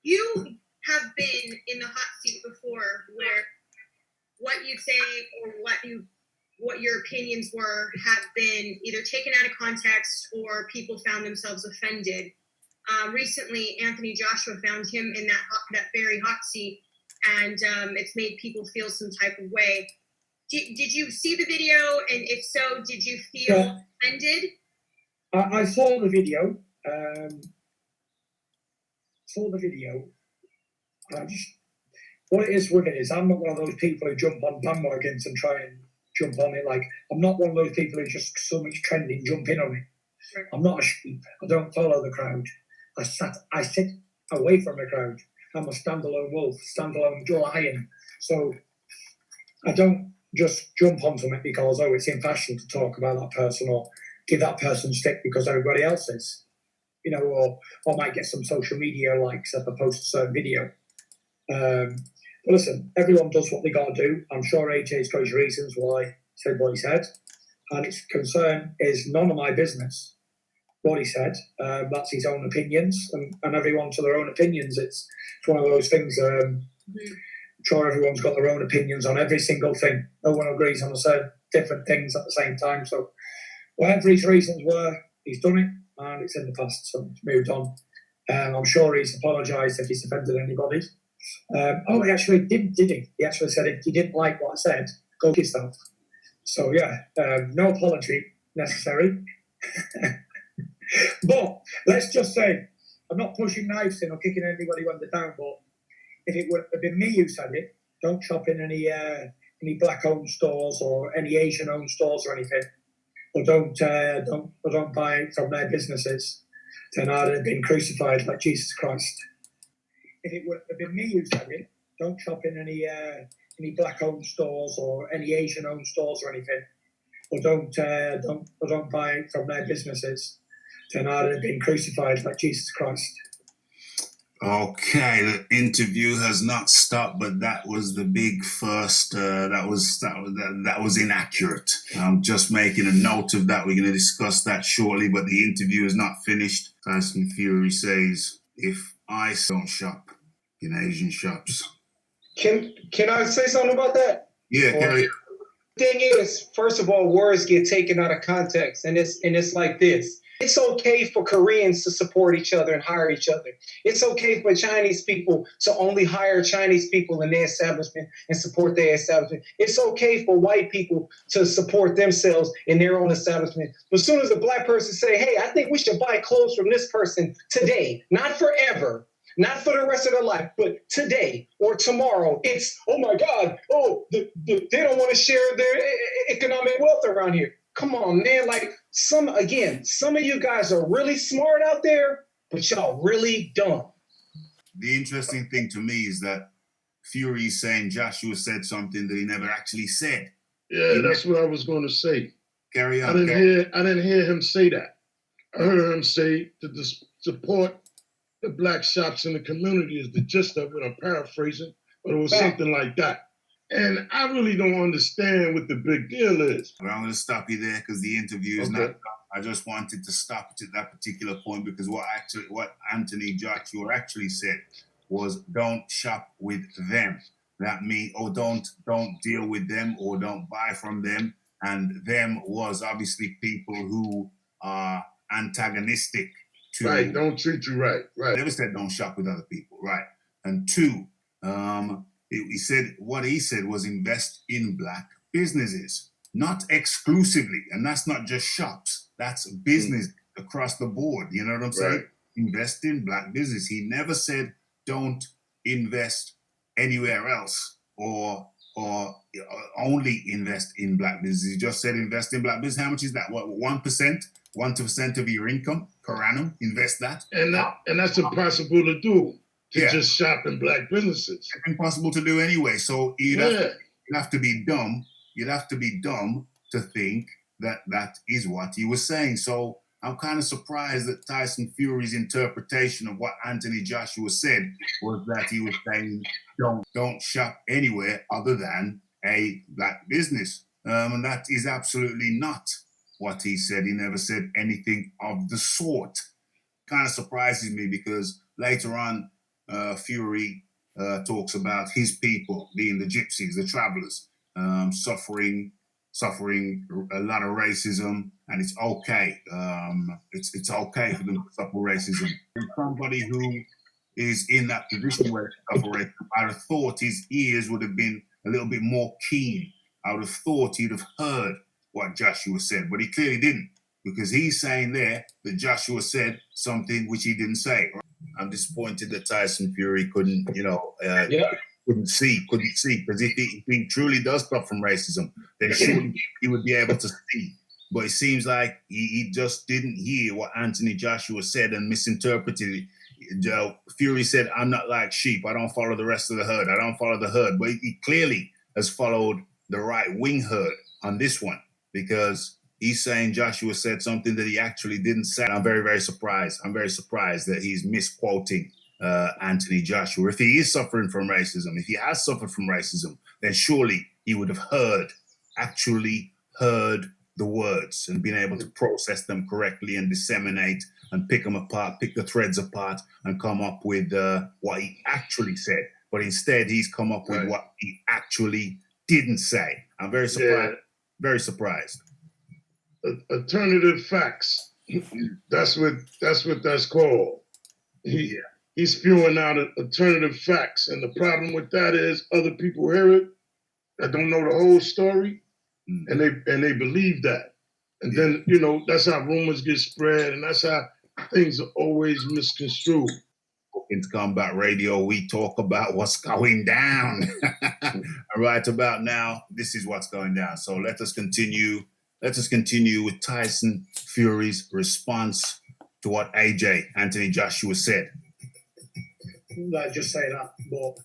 You have been in the hot seat before, where what you say or what your opinions were have been either taken out of context or people found themselves offended. Recently, Anthony Joshua found him in that very hot seat, and it's made people feel some type of way. Did you see the video? And if so, did you feel offended? I saw the video. What it is with it is, I'm not one of those people who jump on bandwagons and try and jump on it. Like, I'm not one of those people who just so much trending, jump in on it. Sure. I'm not a sheep. I don't follow the crowd. I sit away from the crowd. I'm a standalone wolf, standalone lion. So I don't just jump onto it because, it's in fashion to talk about that person or give that person stick because everybody else is. Or might get some social media likes if I post a certain video. But listen, everyone does what they got to do. I'm sure AJ's got his reasons why he said what he said. And his concern is none of my business what he said. That's his own opinions. And everyone to their own opinions. It's one of those things. I'm sure everyone's got their own opinions on every single thing. No one agrees on certain different things at the same time. So whatever his reasons were, he's done it. And it's in the past, so it's moved on. I'm sure he's apologised if he's offended anybody. He actually did he? He actually said, if you didn't like what I said, go yourself. So, no apology necessary. But let's just say, I'm not pushing knives in or kicking anybody when they're down, but if it would have been me who said it, don't shop in any black-owned stores or any Asian-owned stores or anything. Or don't buy from their businesses, then I'd have been crucified like Jesus Christ. If it would have been me who said it, don't shop in any black-owned stores or any Asian-owned stores or anything. Or don't buy from their businesses, then I'd have been crucified like Jesus Christ. Okay, the interview has not stopped, but that was the big first. That was inaccurate. I'm just making a note of that. We're going to discuss that shortly, but the interview is not finished. Tyson Fury says, "If I don't shop in Asian shops." Can I say something about that? Yeah, carry on. Thing is, first of all, words get taken out of context, and it's like this. It's okay for Koreans to support each other and hire each other. It's okay for Chinese people to only hire Chinese people in their establishment and support their establishment. It's okay for white people to support themselves in their own establishment. But as soon as a black person say, hey, I think we should buy clothes from this person today, not forever, not for the rest of their life, but today or tomorrow, it's, oh my God, they don't want to share their economic wealth around here. Come on, man. Like, some of you guys are really smart out there, but y'all really dumb. The interesting thing to me is that Fury is saying Joshua said something that he never actually said. Yeah, that's what I was going to say. Carry on. I didn't hear him say that. I heard him say to support the black shops in the community is the gist of it. I'm paraphrasing, but it was something like that. And I really don't understand what the big deal is. Well, I'm going to stop you there because the interview is not done. I just wanted to stop at that particular point because what Anthony Joshua actually said was don't shop with them. That means, don't deal with them or don't buy from them. And them was obviously people who are antagonistic to... Right, don't treat you right. Right. Never said don't shop with other people, right. And two, what he said was invest in black businesses, not exclusively. And that's not just shops. That's business across the board. You know what I'm saying? Right. Invest in black business. He never said don't invest anywhere else or only invest in black business. He just said invest in black business. How much is that? What, 1%? 1% of your income per annum? Invest that? And that's impossible to do. Just shop in black businesses. It's impossible to do anyway. So you'd have to be dumb. You'd have to be dumb to think that is what he was saying. So I'm kind of surprised that Tyson Fury's interpretation of what Anthony Joshua said was that he was saying don't shop anywhere other than a black business. And that is absolutely not what he said. He never said anything of the sort. Kind of surprises me because later on, Fury talks about his people being the gypsies, the travelers, suffering a lot of racism, and it's okay. It's okay for them to suffer racism. And somebody who is in that position where they suffer racism, I'd have thought his ears would have been a little bit more keen. I would have thought he'd have heard what Joshua said, but he clearly didn't, because he's saying there that Joshua said something which he didn't say. I'm disappointed that Tyson Fury couldn't see, because if he truly does come from racism, then surely he would be able to see. But it seems like he just didn't hear what Anthony Joshua said and misinterpreted it. Fury said, "I'm not like sheep. I don't follow the rest of the herd. I don't follow the herd." But he clearly has followed the right wing herd on this one, because he's saying Joshua said something that he actually didn't say. I'm very, very surprised. I'm very surprised that he's misquoting Anthony Joshua. If he is suffering from racism, if he has suffered from racism, then surely he would have actually heard the words and been able to process them correctly and disseminate and pick them apart, pick the threads apart, and come up with what he actually said. But instead, he's come up with what he actually didn't say. I'm very surprised. Yeah. Very surprised. Alternative facts. That's what that's called. He's spewing out alternative facts, and the problem with that is other people hear it that don't know the whole story, and they believe that, and then that's how rumors get spread, and that's how things are always misconstrued. In Combat Radio, we talk about what's going down. Right about now, this is what's going down. So let us continue with Tyson Fury's response to what Anthony Joshua said. I'd just say that, but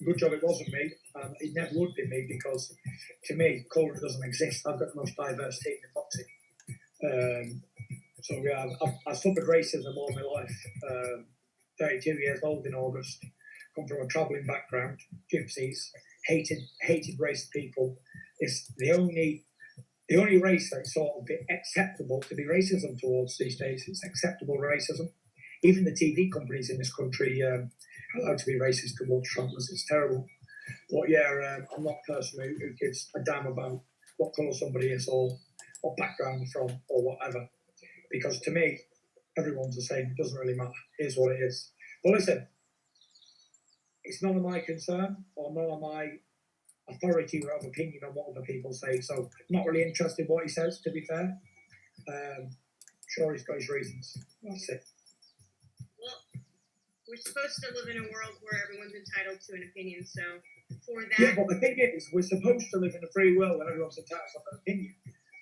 good job it wasn't me. It never would be me, because to me, colour doesn't exist. I've got the most diverse team in boxing. So yeah, I've suffered racism all my life. 32 years old in August, come from a travelling background, gypsies, hated race people. It's the only race that's sort of acceptable to be racism towards these days. It's acceptable racism. Even the TV companies in this country are allowed to be racist towards travellers. It's terrible. But yeah, I'm not a person who gives a damn about what colour somebody is or what background they're from or whatever. Because to me, everyone's the same. It doesn't really matter. Here's what it is. But listen, it's none of my concern or none of my authority or have opinion on what other people say. So not really interested in what he says, to be fair. Sure, he's got his reasons. That's it. Well, we're supposed to live in a world where everyone's entitled to an opinion. So for that... Yeah, but the thing is, we're supposed to live in a free world and everyone's entitled to an opinion.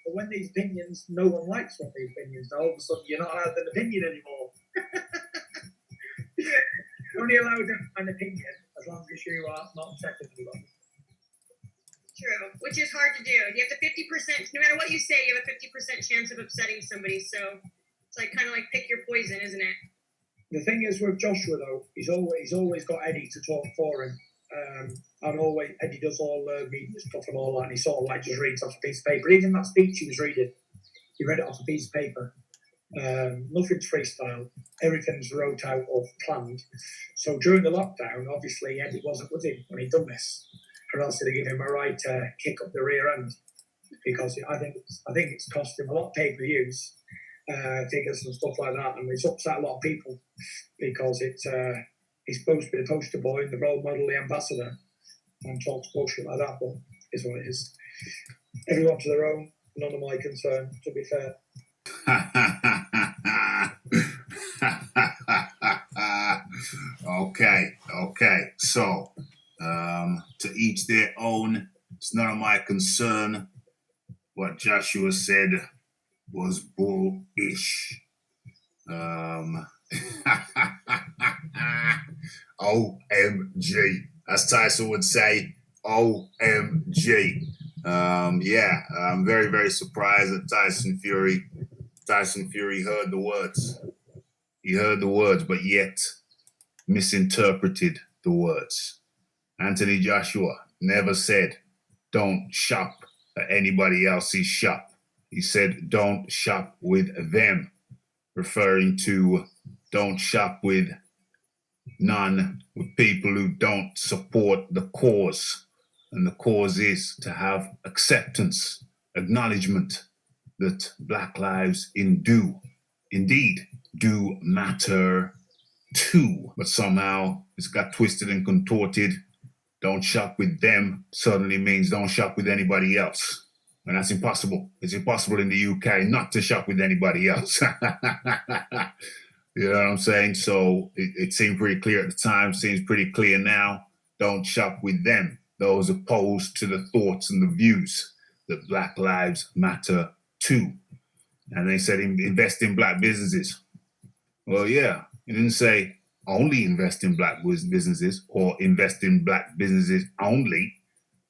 But when these opinions, no one likes what these opinions are, all of a sudden you're not allowed an opinion anymore. You're only allowed an opinion as long as you are not upset with them. True, which is hard to do. You have the 50%, no matter what you say, you have a 50% chance of upsetting somebody. So it's like kind of like pick your poison, isn't it? The thing is with Joshua, though, he's always got Eddie to talk for him. Eddie does all the media stuff and all that, and he sort of like just reads off a piece of paper. Even that speech he was reading, he read it off a piece of paper. Nothing's freestyle. Everything's wrote out or planned. So during the lockdown, obviously Eddie wasn't with him when he'd done this, or else they'd give him a right kick up the rear end, because I think it's cost him a lot of pay-per-views, figures and stuff like that, and it's upset a lot of people because he's supposed to be the poster boy, the role model, the ambassador, and talks bullshit like that, but it's what it is. Everyone to their own, none of my concern, to be fair. Okay. So, to each their own. It's none of my concern. What Joshua said was bullish. OMG, as Tyson would say, OMG. Yeah, I'm very, very surprised that Tyson Fury heard the words. He heard the words, but yet misinterpreted the words. Anthony Joshua never said, "Don't shop at anybody else's shop." He said, "Don't shop with them," referring to don't shop with none with people who don't support the cause. And the cause is to have acceptance, acknowledgement that Black lives indeed do matter too. But somehow it's got twisted and contorted. Don't shop with them suddenly means don't shop with anybody else. And that's impossible. It's impossible in the UK not to shop with anybody else. You know what I'm saying? So it seemed pretty clear at the time, seems pretty clear now. Don't shop with them, those opposed to the thoughts and the views that Black lives matter too. And they said invest in Black businesses. Well, yeah, it didn't say only invest in Black businesses or invest in Black businesses only,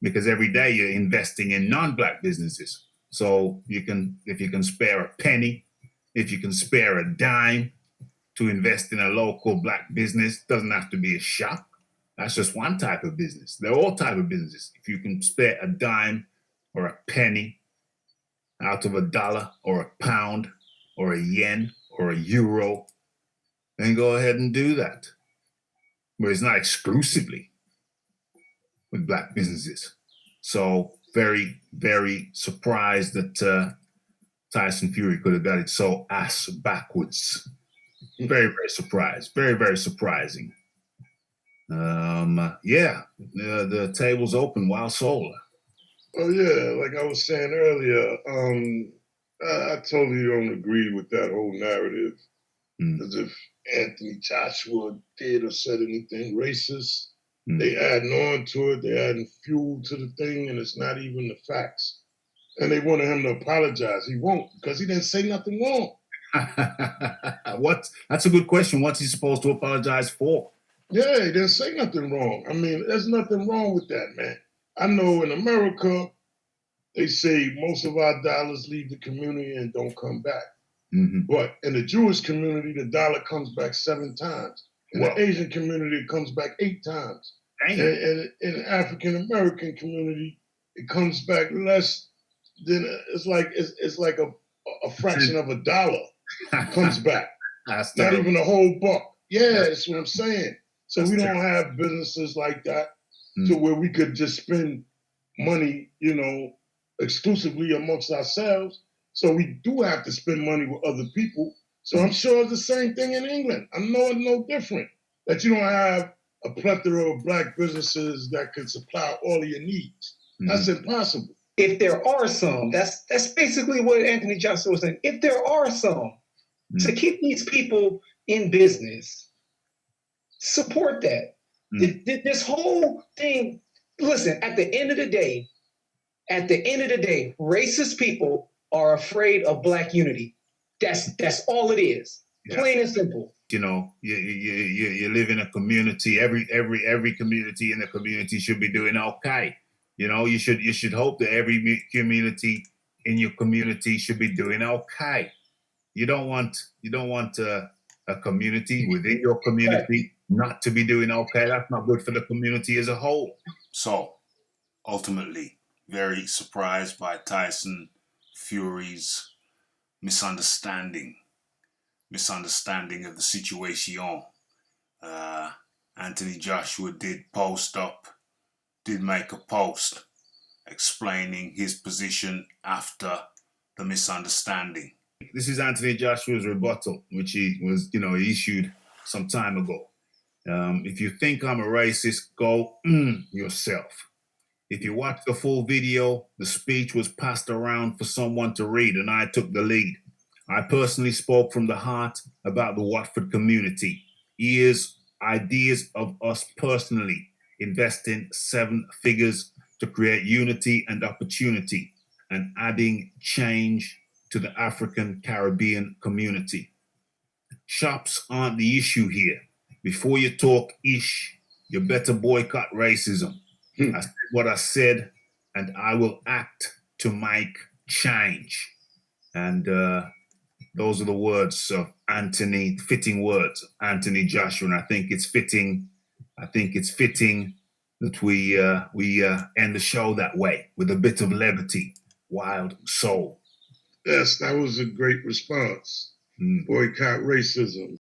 because every day you're investing in non-Black businesses. So if you can spare a penny, if you can spare a dime to invest in a local Black business, doesn't have to be a shop. That's just one type of business. They're all type of businesses. If you can spare a dime or a penny out of $1 or a pound or a yen or a euro, then go ahead and do that. But it's not exclusively with Black businesses. So very, very surprised that Tyson Fury could have got it so ass backwards. Very, very surprised. Very, very surprising. The table's open. Wild Soul. Oh yeah, like I was saying earlier, I totally don't agree with that whole narrative. As if Anthony Joshua did or said anything racist. They adding on to it, they adding fuel to the thing, and it's not even the facts. And they wanted him to apologize. He won't, because he didn't say nothing wrong. That's a good question. What's he supposed to apologize for? Yeah, he didn't say nothing wrong. I mean, there's nothing wrong with that, man. I know in America, they say most of our dollars leave the community and don't come back. But in the Jewish community, the dollar comes back 7 times. In the Asian community, it comes back 8 times. And in the African American community, it comes back less than it's like a fraction of $1 comes back. That's not even a whole buck. Yeah, that's what I'm saying. So that's we don't have businesses like that to where we could just spend money, exclusively amongst ourselves. So we do have to spend money with other people. So I'm sure it's the same thing in England. I know it's no different. That you don't have a plethora of Black businesses that can supply all of your needs. That's impossible. If there are some, that's basically what Anthony Joshua was saying. If there are some, to keep these people in business, support that. This whole thing, listen, at the end of the day, racist people are afraid of Black unity. That's all it is. Plain and simple. You live in a community. Every community in the community should be doing okay. You should hope that every community in your community should be doing okay. You don't want a community within your community not to be doing okay. That's not good for the community as a whole. So, ultimately, very surprised by Tyson Fury's misunderstanding of the situation. Anthony Joshua did make a post explaining his position after the misunderstanding. This is Anthony Joshua's rebuttal, which he issued some time ago. If you think I'm a racist, go yourself. If you watch the full video, the speech was passed around for someone to read, and I took the lead. I personally spoke from the heart about the Watford community. Ideas of us personally investing 7 figures to create unity and opportunity and adding change to the African Caribbean community. Shops aren't the issue here. Before you talk ish, you better boycott racism. That's what I said, and I will act to make change. And those are the words of fitting words, Anthony Joshua. And I think it's fitting that we end the show that way with a bit of levity. Wild Soul. Yes, that was a great response. Boycott racism.